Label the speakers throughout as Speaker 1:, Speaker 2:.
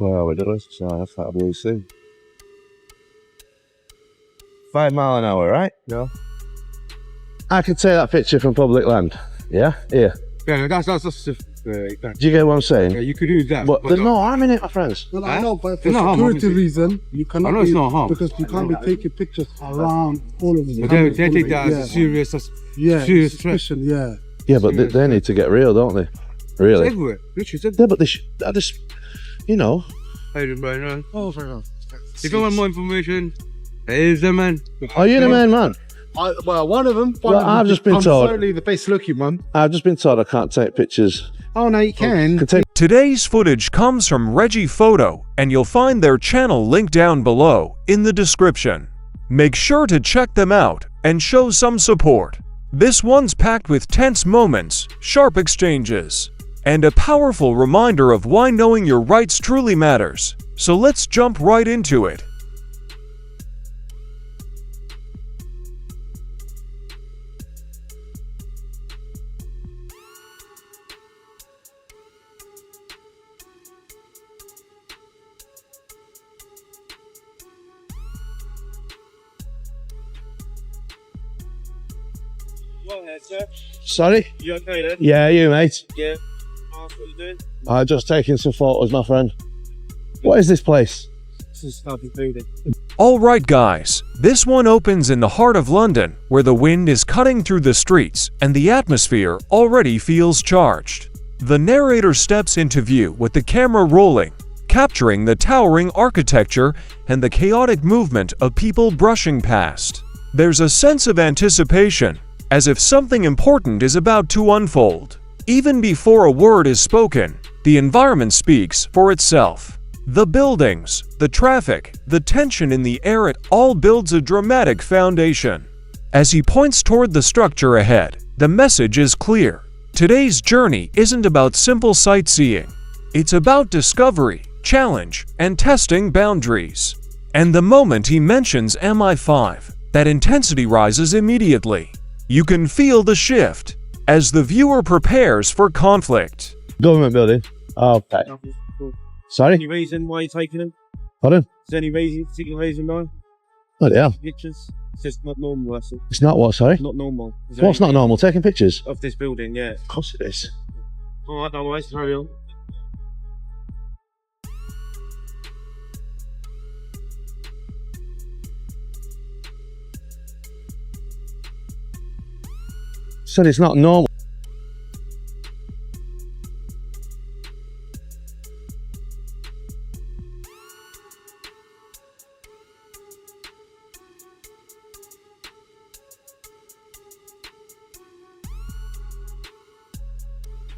Speaker 1: Well, we do, so that's what we'll see. 5 miles an hour, right?
Speaker 2: Yeah.
Speaker 1: I can take that picture from public land. Yeah? Here.
Speaker 2: Yeah, that's
Speaker 1: Do you get what I'm saying?
Speaker 2: yeah, you could use that.
Speaker 1: But there's no harm in it, my friends.
Speaker 3: Well, I know, but for
Speaker 2: There's no harm,
Speaker 3: security
Speaker 2: obviously.
Speaker 3: reason, you cannot
Speaker 2: I know it's
Speaker 3: be-
Speaker 2: not harm.
Speaker 3: because you can't be taking pictures around all of them.
Speaker 2: But they take that as a serious serious threat.
Speaker 3: suspicion, yeah.
Speaker 1: Yeah, but they need to get real, don't they? Really?
Speaker 2: It's everywhere. Literally, it's
Speaker 1: Yeah, but I just, you know.
Speaker 2: How you doing, bro?
Speaker 3: Oh, fair enough.
Speaker 2: If you want more information, here's the man.
Speaker 1: Are you the main man?
Speaker 3: Well, one of them.
Speaker 1: Well, I've just been told.
Speaker 3: Certainly the best looking one.
Speaker 1: I've just been told I can't take pictures.
Speaker 3: Oh no, you can.
Speaker 1: Can take
Speaker 4: Today's footage comes from Reggie Photo, and you'll find their channel linked down below in the description. Make sure to check them out and show some support. This one's packed with tense moments, sharp exchanges, and a powerful reminder of why knowing your rights truly matters. So let's jump right into it.
Speaker 5: Go ahead, sir.
Speaker 1: Sorry?
Speaker 5: You okay then?
Speaker 1: Yeah, you, mate.
Speaker 5: Yeah. Ask what you're doing.
Speaker 1: I'm just taking some photos, my friend. What is this place?
Speaker 5: This is stuff included.
Speaker 4: Alright guys, this one opens in the heart of London, where the wind is cutting through the streets and the atmosphere already feels charged. The narrator steps into view with the camera rolling, capturing the towering architecture and the chaotic movement of people brushing past. There's a sense of anticipation, as if something important is about to unfold. Even before a word is spoken, the environment speaks for itself. The buildings, the traffic, the tension in the air, it all builds a dramatic foundation. As he points toward the structure ahead, the message is clear. Today's journey isn't about simple sightseeing. It's about discovery, challenge, and testing boundaries. And the moment he mentions MI5, that intensity rises immediately. You can feel the shift as the viewer prepares for conflict.
Speaker 1: Government building. Okay. Sorry?
Speaker 5: Any reason why you're taking them?
Speaker 1: Pardon?
Speaker 5: Is there any reason, particular reason why?
Speaker 1: Oh, yeah.
Speaker 5: Pictures? It's just not normal, that's all.
Speaker 1: It's not what, sorry?
Speaker 5: Not normal. Is there
Speaker 1: What's
Speaker 5: any
Speaker 1: not normal? Taking pictures?
Speaker 5: of this building, yeah.
Speaker 1: Of course it is.
Speaker 5: Alright, no worries, carry on.
Speaker 1: Said it's not normal.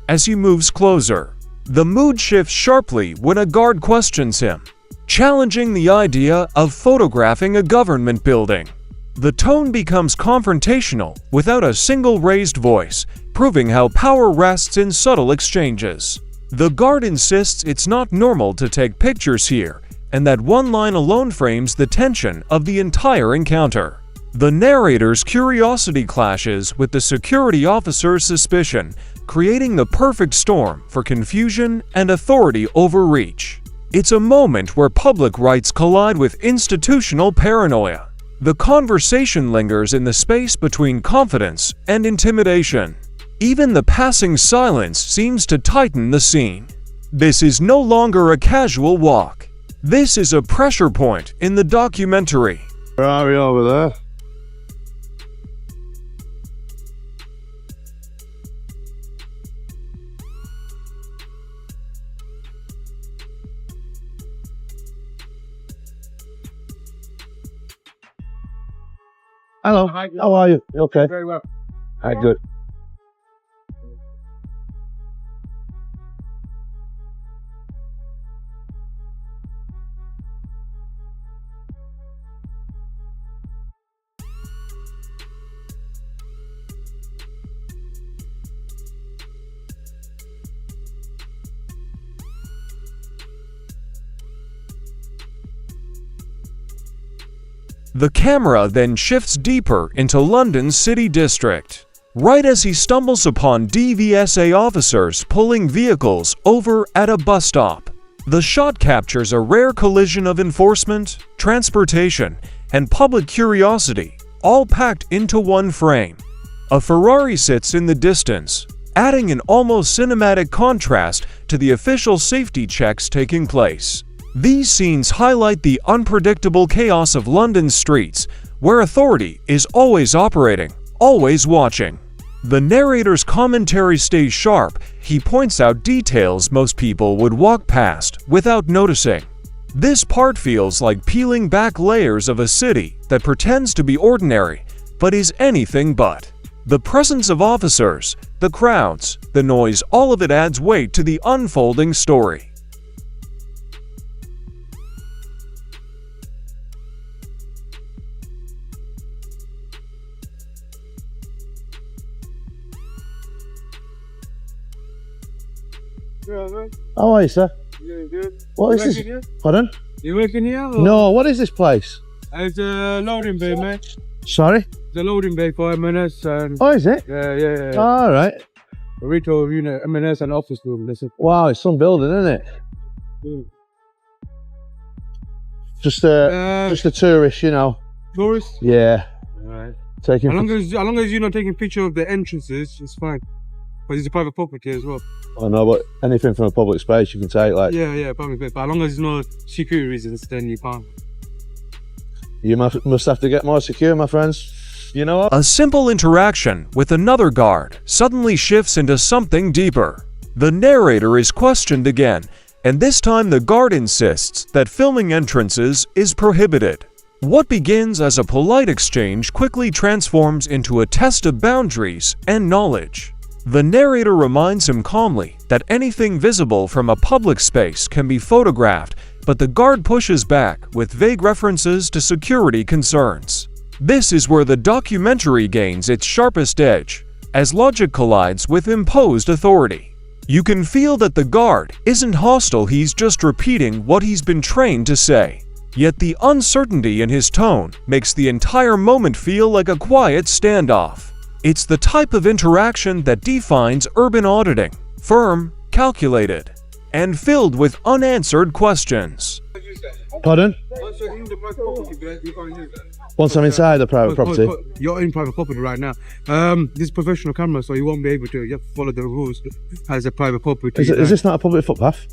Speaker 4: As he moves closer, the mood shifts sharply when a guard questions him, challenging the idea of photographing a government building. The tone becomes confrontational without a single raised voice, proving how power rests in subtle exchanges. The guard insists it's not normal to take pictures here, and that one line alone frames the tension of the entire encounter. The narrator's curiosity clashes with the security officer's suspicion, creating the perfect storm for confusion and authority overreach. It's a moment where public rights collide with institutional paranoia. The conversation lingers in the space between confidence and intimidation. Even the passing silence seems to tighten the scene. This is no longer a casual walk. This is a pressure point in the documentary.
Speaker 1: Where are we over there? Hello. How are you? You okay?
Speaker 3: Very well.
Speaker 1: Hi, good.
Speaker 4: The camera then shifts deeper into London's City District, right as he stumbles upon DVSA officers pulling vehicles over at a bus stop. The shot captures a rare collision of enforcement, transportation, and public curiosity, all packed into one frame. A Ferrari sits in the distance, adding an almost cinematic contrast to the official safety checks taking place. These scenes highlight the unpredictable chaos of London's streets, where authority is always operating, always watching. The narrator's commentary stays sharp. He points out details most people would walk past without noticing. This part feels like peeling back layers of a city that pretends to be ordinary, but is anything but. The presence of officers, the crowds, the noise, all of it adds weight to the unfolding story.
Speaker 2: Yeah, man.
Speaker 1: How are you, sir?
Speaker 2: You good?
Speaker 1: What is
Speaker 2: You
Speaker 1: this?
Speaker 2: working here?
Speaker 1: Pardon?
Speaker 2: You working here? Or?
Speaker 1: No, what is this place?
Speaker 2: It's a loading bay, man.
Speaker 1: Sorry?
Speaker 2: It's a loading bay for M&S and...
Speaker 1: Oh, is it?
Speaker 2: Yeah.
Speaker 1: All right.
Speaker 2: A retail unit, M&S and office room. Listen.
Speaker 1: Wow, it's some building, isn't it? Just a tourist, you know.
Speaker 2: Tourist?
Speaker 1: Yeah.
Speaker 2: Alright.
Speaker 1: Taking.
Speaker 2: As long as you're not taking picture of the entrances, it's fine. But it's a private property as well.
Speaker 1: I know, but anything from a public space you can take, like.
Speaker 2: Yeah, public bit. But as long as there's no security reasons, then you can't.
Speaker 1: You must have to get more secure, my friends. You know what?
Speaker 4: A simple interaction with another guard suddenly shifts into something deeper. The narrator is questioned again, and this time the guard insists that filming entrances is prohibited. What begins as a polite exchange quickly transforms into a test of boundaries and knowledge. The narrator reminds him calmly that anything visible from a public space can be photographed, but the guard pushes back with vague references to security concerns. This is where the documentary gains its sharpest edge, as logic collides with imposed authority. You can feel that the guard isn't hostile, he's just repeating what he's been trained to say. Yet the uncertainty in his tone makes the entire moment feel like a quiet standoff. It's the type of interaction that defines urban auditing: firm, calculated, and filled with unanswered questions.
Speaker 1: Pardon?
Speaker 2: Once you're in the private property, you can't use that.
Speaker 1: Once I'm inside the private property.
Speaker 2: You're in private property right now. This is professional camera, so you won't be able to. You have to follow the rules as a private property.
Speaker 1: Is this not a public footpath?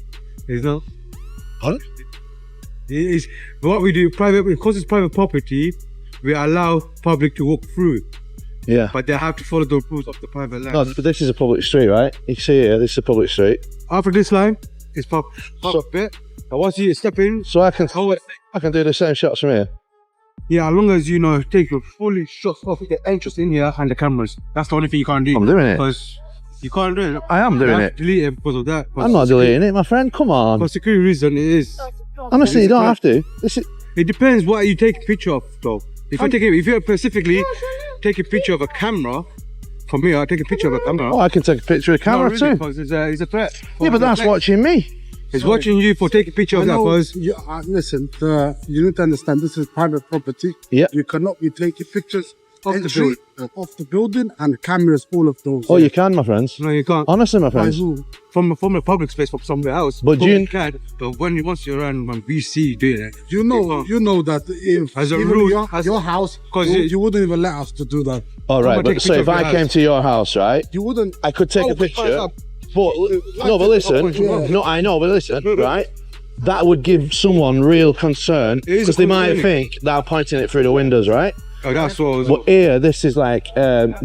Speaker 2: It's not.
Speaker 1: Pardon?
Speaker 2: It is. What we do, because it's private property, we allow public to walk through.
Speaker 1: Yeah.
Speaker 2: But they have to follow the rules of the private land.
Speaker 1: No, but this is a public street, right? You can see here, this is a public street.
Speaker 2: After this line, it's public bit. But once you step in,
Speaker 1: So I can do the same shots from here.
Speaker 2: yeah, as long as you take your fully shots off the entrance in here and the cameras. That's the only thing you can't do.
Speaker 1: I'm doing it.
Speaker 2: Because you can't do it.
Speaker 1: I am doing it.
Speaker 2: Delete it because of that.
Speaker 1: I'm not deleting it, my friend. Come on.
Speaker 2: For security reason, it is.
Speaker 1: Honestly, you don't have to. This is.
Speaker 2: It depends what you take a picture of, though. If you specifically take a picture of a camera, for me, I take a picture of a camera.
Speaker 1: Oh, I can take a picture of the camera
Speaker 2: No, really,
Speaker 1: too.
Speaker 2: because it's a threat.
Speaker 1: Yeah, but that's watching me.
Speaker 2: It's watching you for taking a picture of that. Because
Speaker 3: Listen, you need to understand this is private property.
Speaker 1: Yeah.
Speaker 3: You cannot be taking pictures
Speaker 2: Of the building.
Speaker 3: of the building and cameras, all of those.
Speaker 1: Oh, you can, my friends.
Speaker 2: no, you can't.
Speaker 1: Honestly, my
Speaker 3: By
Speaker 1: friends.
Speaker 3: who?
Speaker 2: From a public space, from somewhere else.
Speaker 1: But
Speaker 2: Probably
Speaker 1: you-
Speaker 2: can. But once you're around when VC doing it,
Speaker 3: You know that if
Speaker 2: As a
Speaker 3: even
Speaker 2: rule,
Speaker 3: your house,
Speaker 2: 'cause
Speaker 3: you wouldn't even let us to do that.
Speaker 1: All right,
Speaker 2: Someone take
Speaker 1: but
Speaker 2: a
Speaker 1: so
Speaker 2: picture
Speaker 1: if
Speaker 2: of
Speaker 1: I
Speaker 2: your
Speaker 1: came
Speaker 2: house.
Speaker 1: to your house, right,
Speaker 3: You wouldn't.
Speaker 1: I could take a picture. But no, but listen.
Speaker 3: Yeah.
Speaker 1: No, I know, but listen, right? That would give someone real concern
Speaker 2: is
Speaker 1: because they might
Speaker 2: concerning.
Speaker 1: think that I'm pointing it through the windows, right?
Speaker 2: oh, that's what I was.
Speaker 1: But here, this is like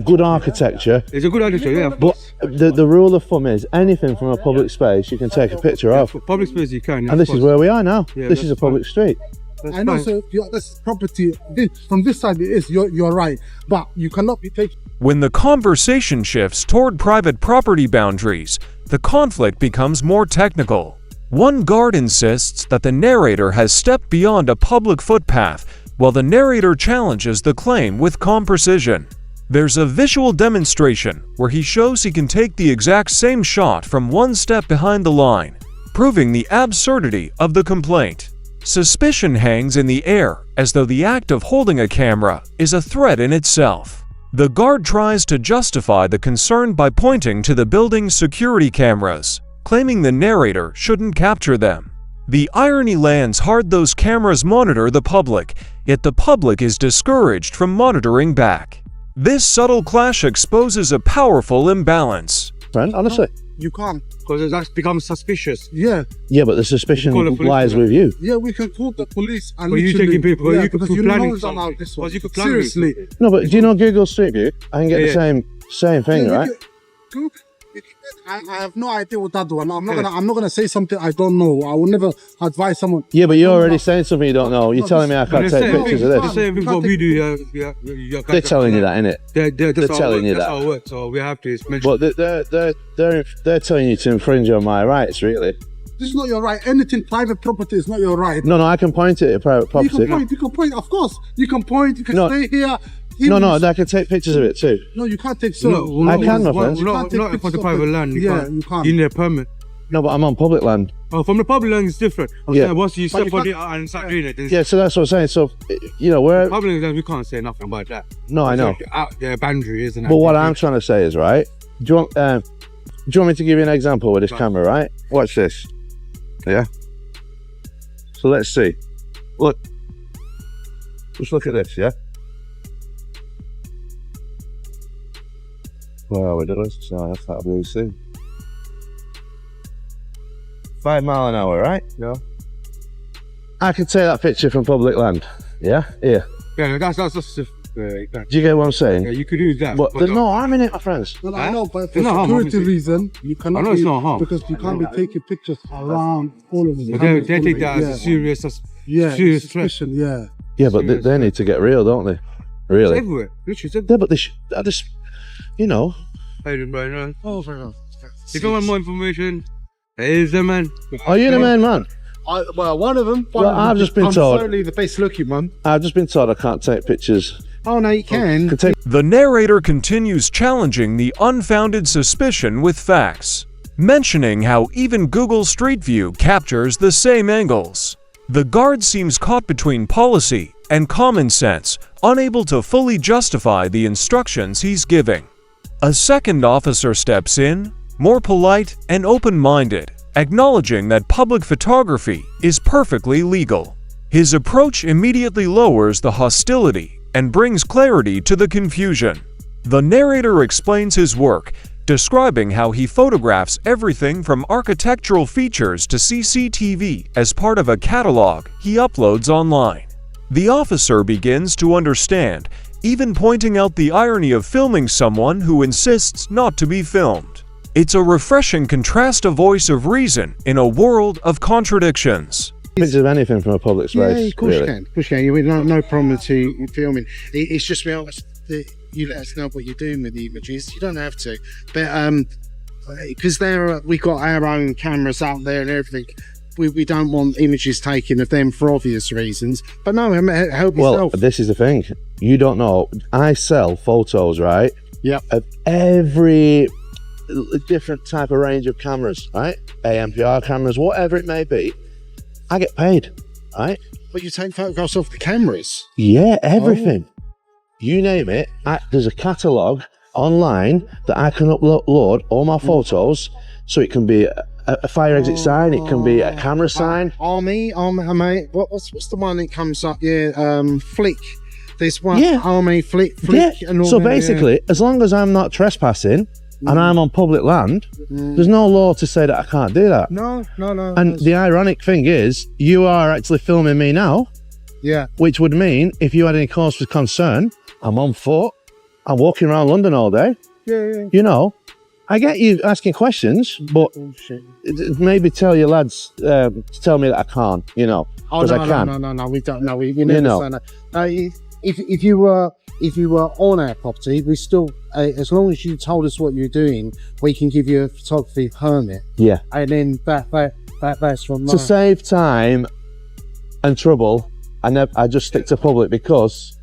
Speaker 1: good architecture.
Speaker 2: It's a good attitude, yeah.
Speaker 1: But the rule of thumb is anything from a public space you can take a picture of.
Speaker 2: For public space, you can.
Speaker 1: And this is where we are now.
Speaker 2: Yeah,
Speaker 1: This is a
Speaker 2: that's
Speaker 1: public street.
Speaker 3: And also, this property from this side, it is. You're right, but you cannot be taking.
Speaker 4: When the conversation shifts toward private property boundaries, the conflict becomes more technical. One guard insists that the narrator has stepped beyond a public footpath, while the narrator challenges the claim with calm precision. There's a visual demonstration where he shows he can take the exact same shot from one step behind the line, proving the absurdity of the complaint. Suspicion hangs in the air as though the act of holding a camera is a threat in itself. The guard tries to justify the concern by pointing to the building's security cameras, claiming the narrator shouldn't capture them. The irony lands hard. Those cameras monitor the public, yet the public is discouraged from monitoring back. This subtle clash exposes a powerful imbalance.
Speaker 1: Friend, honestly.
Speaker 3: You can't.
Speaker 2: Because that becomes suspicious.
Speaker 3: Yeah,
Speaker 1: Yeah, but the suspicion
Speaker 2: Call the police
Speaker 1: lies
Speaker 2: for that.
Speaker 1: with you.
Speaker 3: yeah, we can call the police and
Speaker 2: But you
Speaker 3: literally-
Speaker 2: taking people-
Speaker 3: yeah,
Speaker 2: you could
Speaker 3: because
Speaker 2: be
Speaker 3: you
Speaker 2: planning
Speaker 3: know it's
Speaker 2: something.
Speaker 3: allowed this one.
Speaker 2: Because you could plan
Speaker 3: Seriously.
Speaker 1: No, but do you know Google Street View? I can get the
Speaker 2: Yeah.
Speaker 1: same thing,
Speaker 3: Yeah,
Speaker 1: right?
Speaker 3: I have no idea what that do. And I'm not gonna say something I don't know. I will never advise someone.
Speaker 1: Yeah, but you're already saying something you don't know. You're telling me I can't take pictures of
Speaker 2: The
Speaker 1: this.
Speaker 2: same thing what we do.
Speaker 1: They're telling you that, innit?
Speaker 2: They're
Speaker 1: telling you
Speaker 2: that's
Speaker 1: that.
Speaker 2: our work, so we have to mention.
Speaker 1: But they're telling you to infringe on my rights, really.
Speaker 3: This is not your right. Anything private property is not your right.
Speaker 1: No, I can point it at private
Speaker 3: You
Speaker 1: property.
Speaker 3: can point, of course. You can point, you can
Speaker 1: No.
Speaker 3: stay here.
Speaker 1: No, I can take pictures of it too.
Speaker 3: No, you can't take so.
Speaker 1: I can, my friend.
Speaker 2: Not for the private land.
Speaker 3: Yeah, you can't.
Speaker 2: You need a permit.
Speaker 1: No, but I'm on public land.
Speaker 2: Oh, from the public land it's different. I'm
Speaker 1: Yeah.
Speaker 2: saying once you
Speaker 3: But
Speaker 2: step
Speaker 3: you
Speaker 2: on it
Speaker 3: can't-
Speaker 2: and start doing it, there's
Speaker 1: Yeah, so that's what I'm saying. So, you know, we're...
Speaker 2: public land we can't say nothing about that.
Speaker 1: No, I know.
Speaker 2: It's like out there boundary, isn't it?
Speaker 1: But what I'm trying to say is, right, do you want me to give you an example with this camera, right? Watch this. Yeah? So let's see. Look. Just look at this, yeah? Where are we doing? So that's that blue sea. 5 mile an hour, right?
Speaker 2: Yeah.
Speaker 1: I can take that picture from public land. Yeah? Here.
Speaker 2: Yeah, that's
Speaker 1: Do you get what I'm saying?
Speaker 2: yeah, you could do that.
Speaker 1: But there's no harm in it, my friends.
Speaker 3: No, I know, but for
Speaker 2: It's not harm,
Speaker 3: security
Speaker 2: obviously.
Speaker 3: reason, you cannot.
Speaker 2: I know it's
Speaker 3: be-
Speaker 2: not harm.
Speaker 3: because you can't be taking pictures around all of them.
Speaker 2: But they take that as a serious serious threat.
Speaker 3: suspicion. Yeah.
Speaker 1: Yeah, but they need to get real, don't they?
Speaker 2: It's
Speaker 1: Really?
Speaker 2: everywhere. Literally, it's
Speaker 1: Yeah, but I just, you know,
Speaker 2: everywhere.
Speaker 3: Oh, very well.
Speaker 2: If you want more information, here's the man.
Speaker 1: are you the main man?
Speaker 3: Well, one of them.
Speaker 1: Well, I've just been told.
Speaker 3: certainly the best looking one.
Speaker 1: I've just been told I can't take pictures.
Speaker 3: Oh no, you can.
Speaker 1: Can take
Speaker 4: The narrator continues challenging the unfounded suspicion with facts, mentioning how even Google Street View captures the same angles. The guard seems caught between policy and common sense, unable to fully justify the instructions he's giving. A second officer steps in, more polite and open-minded, acknowledging that public photography is perfectly legal. His approach immediately lowers the hostility and brings clarity to the confusion. The narrator explains his work, describing how he photographs everything from architectural features to CCTV as part of a catalog he uploads online. The officer begins to understand, even pointing out the irony of filming someone who insists not to be filmed. It's a refreshing contrast, a voice of reason in a world of contradictions.
Speaker 1: pictures of anything from a public space.
Speaker 6: Yeah, of course
Speaker 1: really.
Speaker 6: you can. Of course you can. You no problem to filming. It's just we ask that you let us know what you're doing with the images. You don't have to, but because we've got our own cameras out there and everything. We don't want images taken of them for obvious reasons. But no, help
Speaker 1: Well,
Speaker 6: yourself.
Speaker 1: this is the thing. You don't know. I sell photos, right?
Speaker 6: Yep.
Speaker 1: Of every different type of range of cameras, right? AMPR cameras, whatever it may be. I get paid, right?
Speaker 6: But you take photographs off the cameras.
Speaker 1: Yeah, everything. You name it. There's a catalogue online that I can upload all my photos, so it can be a fire exit sign, it can be a camera sign.
Speaker 6: Army, mate. What's the one that comes up? Yeah, Flick. There's one.
Speaker 1: Yeah.
Speaker 6: Army, Flick,
Speaker 1: Yeah.
Speaker 6: and all
Speaker 1: So
Speaker 6: them, yeah.
Speaker 1: basically, as long as I'm not trespassing and I'm on public land, there's no law to say that I can't do that.
Speaker 6: No.
Speaker 1: And the ironic thing is, you are actually filming me now,
Speaker 6: Yeah.
Speaker 1: which would mean if you had any cause for concern, I'm on foot, I'm walking around London all day.
Speaker 6: Yeah.
Speaker 1: You know, I get you asking questions, but
Speaker 6: Bullshit.
Speaker 1: maybe tell your lads to tell me that I can't, you know,
Speaker 6: Oh
Speaker 1: because
Speaker 6: no,
Speaker 1: I can.
Speaker 6: no, we don't. No, we never
Speaker 1: know.
Speaker 6: say that. No, if you were on our property, we still, as long as you told us what you're doing, we can give you a photography permit,
Speaker 1: Yeah.
Speaker 6: and then that's from
Speaker 1: To
Speaker 6: there.
Speaker 1: save time and trouble, I just stick to public because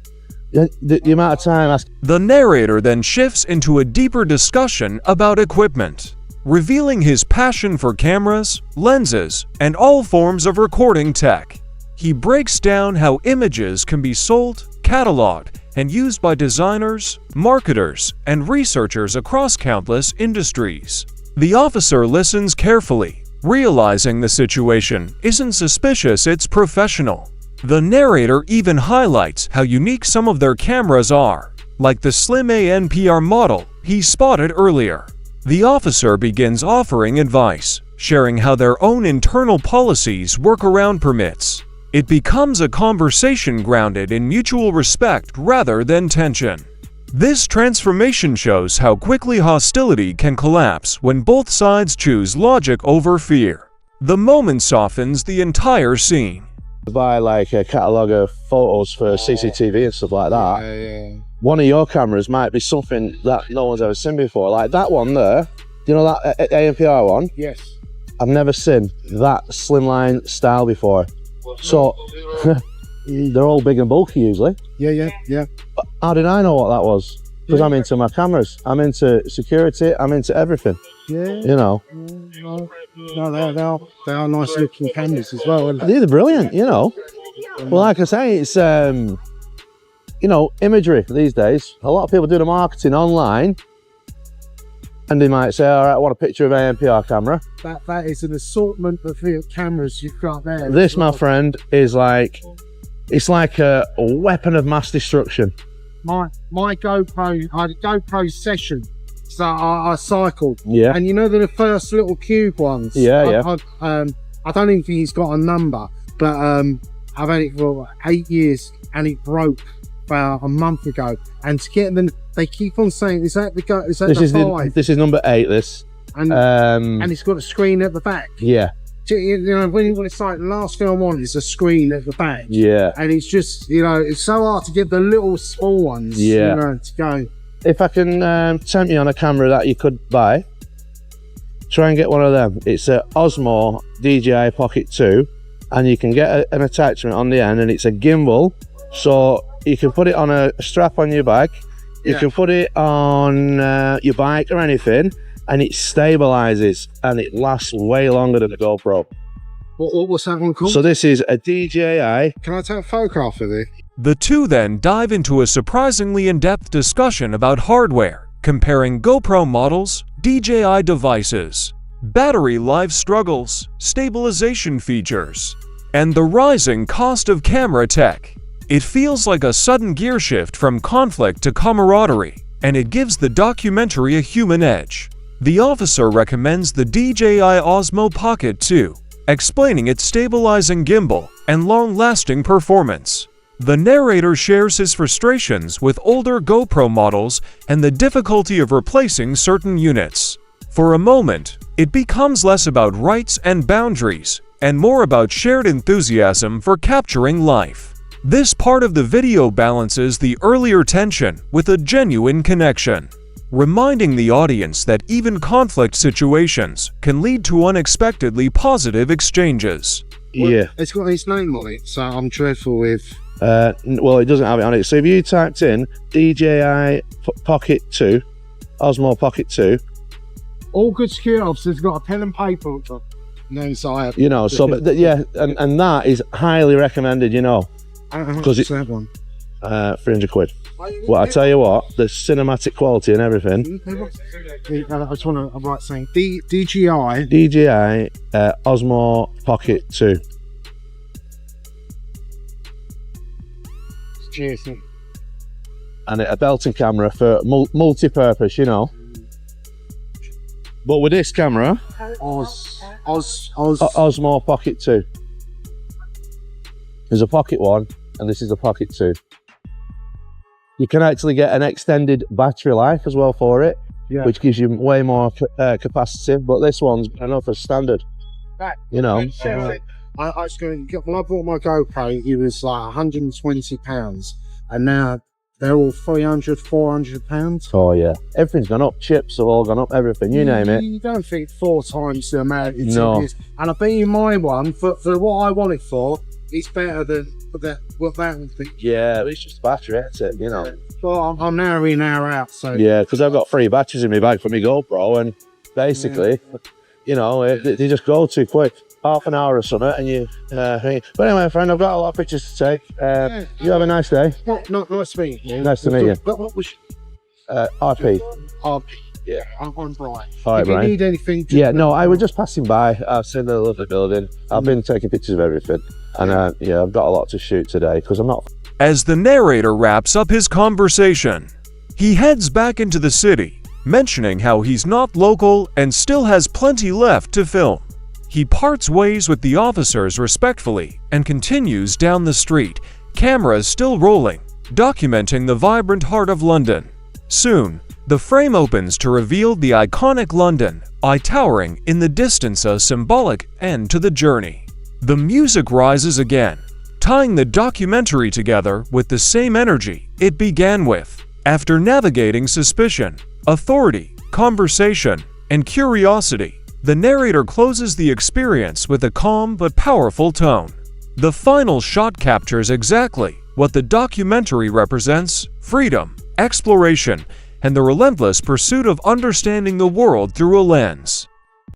Speaker 1: the amount of time
Speaker 4: The narrator then shifts into a deeper discussion about equipment, revealing his passion for cameras, lenses, and all forms of recording tech. He breaks down how images can be sold, cataloged, and used by designers, marketers, and researchers across countless industries. The officer listens carefully, Realizing the situation isn't suspicious, it's professional. The narrator even highlights how unique some of their cameras are, like the slim ANPR model he spotted earlier. The officer begins offering advice, sharing how their own internal policies work around permits. It becomes a conversation grounded in mutual respect rather than tension. This transformation shows how quickly hostility can collapse when both sides choose logic over fear. The moment softens the entire scene.
Speaker 1: Buy like a catalogue of photos for CCTV and stuff like that. One of your cameras might be something that no one's ever seen before. Like that one there, you know that ANPR one?
Speaker 6: Yes.
Speaker 1: I've never seen that slimline style before. So, they're all big and bulky usually.
Speaker 6: Yeah.
Speaker 1: But how did I know what that was? Because I'm into my cameras, I'm into security, I'm into everything.
Speaker 6: Yeah.
Speaker 1: You know.
Speaker 6: No, they are nice looking cameras as well.
Speaker 1: They're brilliant, you know. Well, like I say, it's, you know, imagery these days. A lot of people do the marketing online and they might say, all right, I want a picture of an ANPR camera.
Speaker 6: That is an assortment of cameras you've got there.
Speaker 1: This, my friend, is like, it's like a weapon of mass destruction.
Speaker 6: My GoPro, I had a GoPro session, so I cycled.
Speaker 1: Yeah.
Speaker 6: And you know the first little cube ones?
Speaker 1: Yeah.
Speaker 6: I don't even think he's got a number, but I've had it for 8 years and it broke about a month ago. And to get them, they keep on saying, is that the 5?
Speaker 1: This is number 8, this.
Speaker 6: And it's got a screen at the back.
Speaker 1: Yeah.
Speaker 6: You know, when it's like, the last thing I want is a screen at the back.
Speaker 1: Yeah.
Speaker 6: And it's just, you know, it's so hard to get the little small ones,
Speaker 1: yeah,
Speaker 6: you know, to go.
Speaker 1: If I can tempt you on a camera that you could buy, try and get one of them. It's a Osmo DJI Pocket 2, and you can get an attachment on the end, and it's a gimbal, so you can put it on a strap on your back. You can put it on your bike or anything, and it stabilizes, and it lasts way longer than a GoPro.
Speaker 6: What's that one called?
Speaker 1: So this is a DJI.
Speaker 6: Can I take a photograph of it?
Speaker 4: The two then dive into a surprisingly in-depth discussion about hardware, comparing GoPro models, DJI devices, battery life struggles, stabilization features, and the rising cost of camera tech. It feels like a sudden gear shift from conflict to camaraderie, and it gives the documentary a human edge. The officer recommends the DJI Osmo Pocket 2, explaining its stabilizing gimbal and long-lasting performance. The narrator shares his frustrations with older GoPro models and the difficulty of replacing certain units. For a moment, it becomes less about rights and boundaries and more about shared enthusiasm for capturing life. This part of the video balances the earlier tension with a genuine connection, reminding the audience that even conflict situations can lead to unexpectedly positive exchanges.
Speaker 1: Yeah.
Speaker 6: It's got his name on it, so I'm dreadful with...
Speaker 1: well, it doesn't have it on it. So if you typed in DJI Pocket 2, Osmo Pocket 2...
Speaker 6: All good security officers got a pen and paper. No, so I have...
Speaker 1: You know, so, but yeah, and that is highly recommended, you know.
Speaker 6: Because it's that one.
Speaker 1: 300 quid. Well, I tell you what, the cinematic quality and everything.
Speaker 6: I just want to write saying DJI
Speaker 1: Osmo Pocket 2.
Speaker 6: Cheers.
Speaker 1: And a belting camera for multi-purpose, you know. But with this camera, Osmo Pocket 2. There's a Pocket 1, and this is a Pocket 2. You can actually get an extended battery life as well for it, which gives you way more capacity, but this one's enough as standard, you know.
Speaker 6: I was going, when I bought my GoPro, it was like £120, and now they're all £300, £400.
Speaker 1: Oh yeah, everything's gone up, chips have all gone up, everything, you name it.
Speaker 6: You don't think 4 times the amount it
Speaker 1: No.
Speaker 6: is. And I bet you my one, for what I want it for, it's better than what that would be.
Speaker 1: Yeah, it's just battery, that's it, you know.
Speaker 6: Well, I'm now in, now out, so...
Speaker 1: Yeah, because I've got 3 batteries in my bag for my GoPro, and basically, you know, they just go too quick. Half an hour or something, and you think. But anyway, friend, I've got a lot of pictures to take. You have a nice day.
Speaker 6: Not nice to meet you.
Speaker 1: Nice to meet you.
Speaker 6: What was
Speaker 1: RP.
Speaker 6: RP?
Speaker 1: Yeah.
Speaker 6: I'm Brian.
Speaker 1: All right,
Speaker 6: if you
Speaker 1: Brian.
Speaker 6: need anything, just
Speaker 1: Yeah, no, I was just passing by. I've seen the lovely building. I've been taking pictures of everything. And yeah, I've got a lot to shoot today because I'm not.
Speaker 4: As the narrator wraps up his conversation, he heads back into the city, mentioning how he's not local and still has plenty left to film. He parts ways with the officers respectfully and continues down the street, cameras still rolling, documenting the vibrant heart of London. Soon, the frame opens to reveal the iconic London Eye towering in the distance, a symbolic end to the journey. The music rises again, tying the documentary together with the same energy it began with. After navigating suspicion, authority, conversation, and curiosity, the narrator closes the experience with a calm but powerful tone. The final shot captures exactly what the documentary represents: freedom, exploration, and the relentless pursuit of understanding the world through a lens.